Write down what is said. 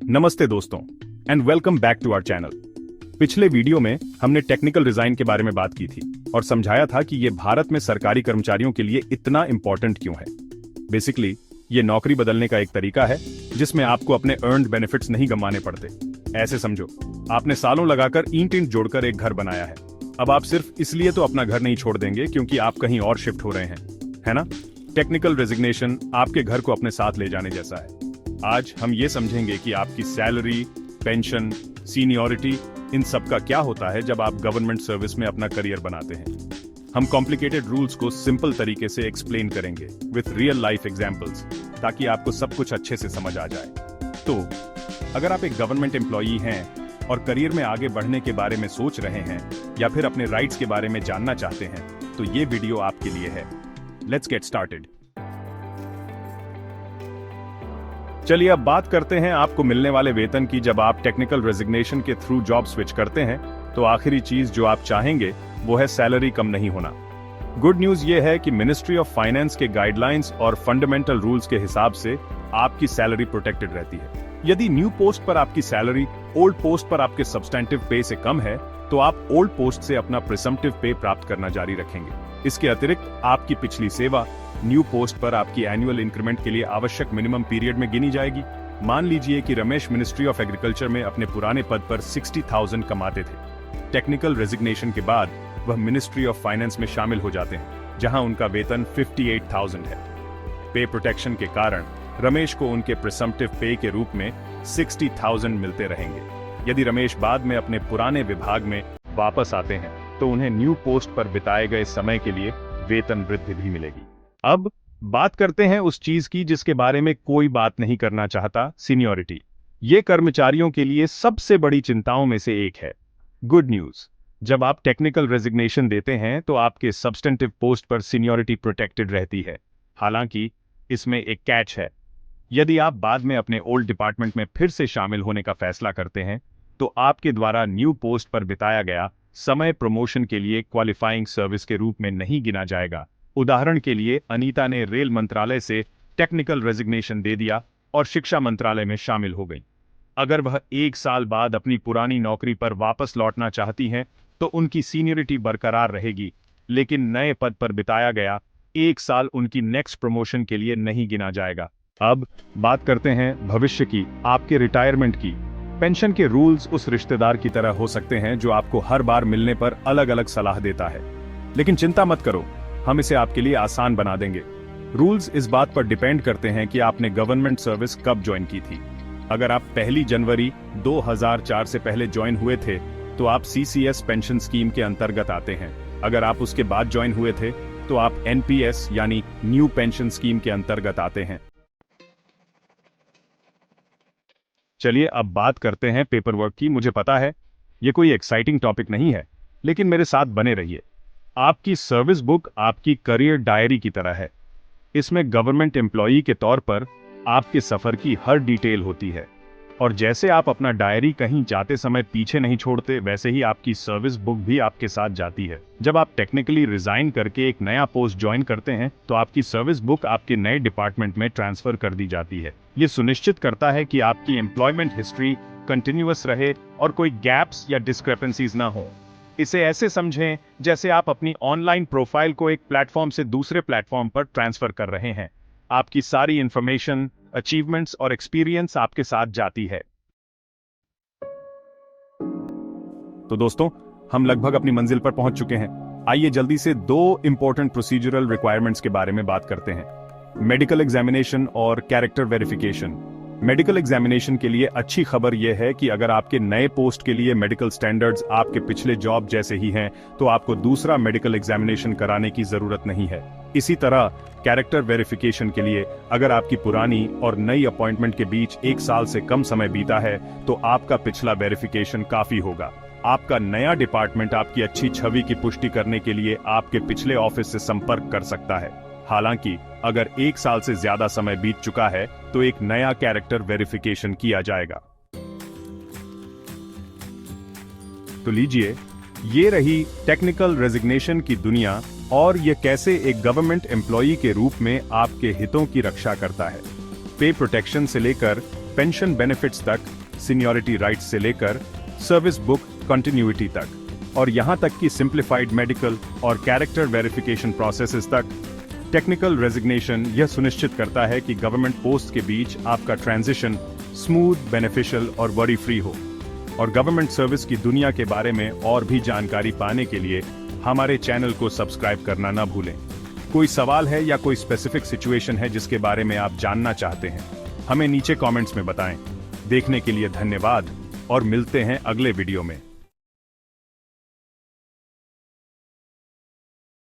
नमस्ते दोस्तों and welcome back to our channel. पिछले वीडियो में हमने टेक्निकल रिजाइन के बारे में बात की थी और समझाया था कि ये भारत में सरकारी कर्मचारियों के लिए इतना इंपॉर्टेंट क्यों है। बेसिकली ये नौकरी बदलने का एक तरीका है जिसमें आपको अपने अर्न्ड बेनिफिट्स नहीं गंवाने पड़ते। ऐसे समझो, आपने सालों लगाकर ईंट जोड़कर एक घर बनाया है। अब आप सिर्फ इसलिए तो अपना घर नहीं छोड़ देंगे क्योंकि आप कहीं और शिफ्ट हो रहे हैं, है ना? टेक्निकल रेजिग्नेशन आपके घर को अपने साथ ले जाने जैसा है। आज हम ये समझेंगे कि आपकी सैलरी, पेंशन, सीनियरिटी, इन सब का क्या होता है जब आप गवर्नमेंट सर्विस में अपना करियर बनाते हैं। हम कॉम्प्लिकेटेड रूल्स को सिंपल तरीके से एक्सप्लेन करेंगे विथ रियल लाइफ एग्जांपल्स, ताकि आपको सब कुछ अच्छे से समझ आ जाए। तो अगर आप एक गवर्नमेंट एम्प्लॉई हैं और करियर में आगे बढ़ने के बारे में सोच रहे हैं या फिर अपने राइट्स के बारे में जानना चाहते हैं, तो ये वीडियो आपके लिए है। Let's get started. चलिए अब बात करते हैं आपको मिलने वाले वेतन की। जब आप टेक्निकल रेजिग्नेशन के थ्रू जॉब स्विच करते हैं तो आखिरी चीज जो आप चाहेंगे वो है सैलरी कम नहीं होना। गुड न्यूज ये है कि मिनिस्ट्री ऑफ फाइनेंस के गाइडलाइंस और फंडामेंटल रूल्स के हिसाब से आपकी सैलरी प्रोटेक्टेड रहती है। यदि न्यू पोस्ट पर आपकी सैलरी ओल्ड पोस्ट पर आपके सब्सटेंटिव पे से कम है तो आप ओल्ड पोस्ट से अपना प्रिसम्प्टिव पे प्राप्त करना जारी रखेंगे। इसके अतिरिक्त आपकी पिछली सेवा न्यू पोस्ट पर आपकी एनुअल इंक्रीमेंट के लिए आवश्यक मिनिमम पीरियड में गिनी जाएगी। मान लीजिए कि रमेश मिनिस्ट्री ऑफ एग्रीकल्चर में अपने पुराने पद पर 60,000 कमाते थे। टेक्निकल रेजिग्नेशन के बाद वह मिनिस्ट्री ऑफ फाइनेंस में शामिल हो जाते हैं, जहां उनका वेतन 58,000 है। पे प्रोटेक्शन के कारण रमेश को उनके प्रिसम्प्टिव पे के रूप में 60,000 मिलते रहेंगे। यदि रमेश बाद में अपने पुराने विभाग में वापस आते हैं तो उन्हें न्यू पोस्ट पर बिताए गए समय के लिए वेतन वृद्धि भी मिलेगी। अब बात करते हैं उस चीज की जिसके बारे में कोई बात नहीं करना चाहता, सीनियरिटी। ये कर्मचारियों के लिए सबसे बड़ी चिंताओं में से एक है। गुड न्यूज, जब आप टेक्निकल रेजिग्नेशन देते हैं तो आपके सब्सटेंटिव पोस्ट पर सीनियरिटी प्रोटेक्टेड रहती है। हालांकि इसमें एक कैच है। यदि आप बाद में अपने ओल्ड डिपार्टमेंट में फिर से शामिल होने का फैसला करते हैं तो आपके द्वारा न्यू पोस्ट पर बिताया गया समय प्रमोशन के लिए क्वालिफाइंग सर्विस के रूप में नहीं गिना जाएगा। उदाहरण के लिए अनीता ने रेल मंत्रालय से टेक्निकल रेजिग्नेशन दे दिया और शिक्षा मंत्रालय में शामिल हो गई। अगर वह 1 साल बाद अपनी पुरानी नौकरी पर वापस लौटना चाहती हैं तो उनकी सीनियरिटी बरकरार रहेगी, लेकिन नए पद पर बिताया गया 1 साल उनकी नेक्स्ट प्रमोशन के लिए नहीं गिना जाएगा। अब बात करते हैं भविष्य की, आपके रिटायरमेंट की। पेंशन के रूल्स उस रिश्तेदार की तरह हो सकते हैं जो आपको हर बार मिलने पर अलग अलग सलाह देता है, लेकिन चिंता मत करो, हम इसे आपके लिए आसान बना देंगे। रूल्स इस बात पर डिपेंड करते हैं कि आपने गवर्नमेंट सर्विस कब ज्वाइन की थी। अगर आप 1 जनवरी 2004 से पहले ज्वाइन हुए थे तो आप सीसीएस पेंशन स्कीम के अंतर्गत आते हैं। अगर आप उसके बाद ज्वाइन हुए थे तो आप एनपीएस यानी न्यू पेंशन स्कीम के अंतर्गत आते हैं। चलिए अब बात करते हैं पेपर वर्क की। मुझे पता है ये कोई एक्साइटिंग टॉपिक नहीं है, लेकिन मेरे साथ बने रहिए। आपकी सर्विस बुक आपकी करियर डायरी की तरह है। इसमें गवर्नमेंट एम्प्लॉई के तौर पर आपके सफर की हर डिटेल होती है, और जैसे आप अपना डायरी कहीं जाते समय पीछे नहीं छोड़ते, वैसे ही आपकी सर्विस बुक भी आपके साथ जाती है। जब आप टेक्निकली रिजाइन करके एक नया पोस्ट ज्वाइन करते हैं तो आपकी सर्विस बुक आपके नए डिपार्टमेंट में ट्रांसफर कर दी जाती है। ये सुनिश्चित करता है कि आपकी एम्प्लॉयमेंट हिस्ट्री कंटिन्यूअस रहे और कोई गैप्स या डिस्क्रिपेंसीज ना हो। इसे ऐसे समझें जैसे आप अपनी ऑनलाइन प्रोफाइल को एक प्लेटफॉर्म से दूसरे प्लेटफॉर्म पर ट्रांसफर कर रहे हैं। आपकी सारी इंफॉर्मेशन, अचीवमेंट्स और एक्सपीरियंस आपके साथ जाती है। तो दोस्तों, हम लगभग अपनी मंजिल पर पहुंच चुके हैं। आइए जल्दी से 2 इंपॉर्टेंट प्रोसीजरल रिक्वायरमेंट्स के बारे में बात करते हैं, मेडिकल एग्जामिनेशन और कैरेक्टर वेरिफिकेशन। मेडिकल एग्जामिनेशन के लिए अच्छी खबर यह है कि अगर आपके नए पोस्ट के लिए मेडिकल स्टैंडर्ड्स आपके पिछले जॉब जैसे ही हैं तो आपको दूसरा मेडिकल एग्जामिनेशन कराने की जरूरत नहीं है। इसी तरह कैरेक्टर वेरिफिकेशन के लिए अगर आपकी पुरानी और नई अपॉइंटमेंट के बीच 1 साल से कम समय बीता है तो आपका पिछला वेरिफिकेशन काफी होगा। आपका नया डिपार्टमेंट आपकी अच्छी छवि की पुष्टि करने के लिए आपके पिछले ऑफिस से संपर्क कर सकता है। हालांकि अगर 1 साल से ज्यादा समय बीत चुका है तो एक नया कैरेक्टर वेरिफिकेशन किया जाएगा। तो लीजिए, ये रही टेक्निकल रेजिग्नेशन की दुनिया और ये कैसे एक गवर्नमेंट एम्प्लॉई के रूप में आपके हितों की रक्षा करता है। पे प्रोटेक्शन से लेकर पेंशन बेनिफिट्स तक, सीनियरिटी राइट्स से लेकर सर्विस बुक कंटिन्यूटी तक, और यहां तक कि सिंप्लीफाइड मेडिकल और कैरेक्टर वेरिफिकेशन प्रोसेसेस तक। टेक्निकल रेजिग्नेशन यह सुनिश्चित करता है कि गवर्नमेंट पोस्ट के बीच आपका ट्रांजिशन स्मूथ, बेनिफिशियल और वरी फ्री हो। और गवर्नमेंट सर्विस की दुनिया के बारे में और भी जानकारी पाने के लिए हमारे चैनल को सब्सक्राइब करना ना भूलें। कोई सवाल है या कोई स्पेसिफिक सिचुएशन है जिसके बारे में आप जानना चाहते हैं, हमें नीचे कमेंट्स में बताएं। देखने के लिए धन्यवाद और मिलते हैं अगले वीडियो में।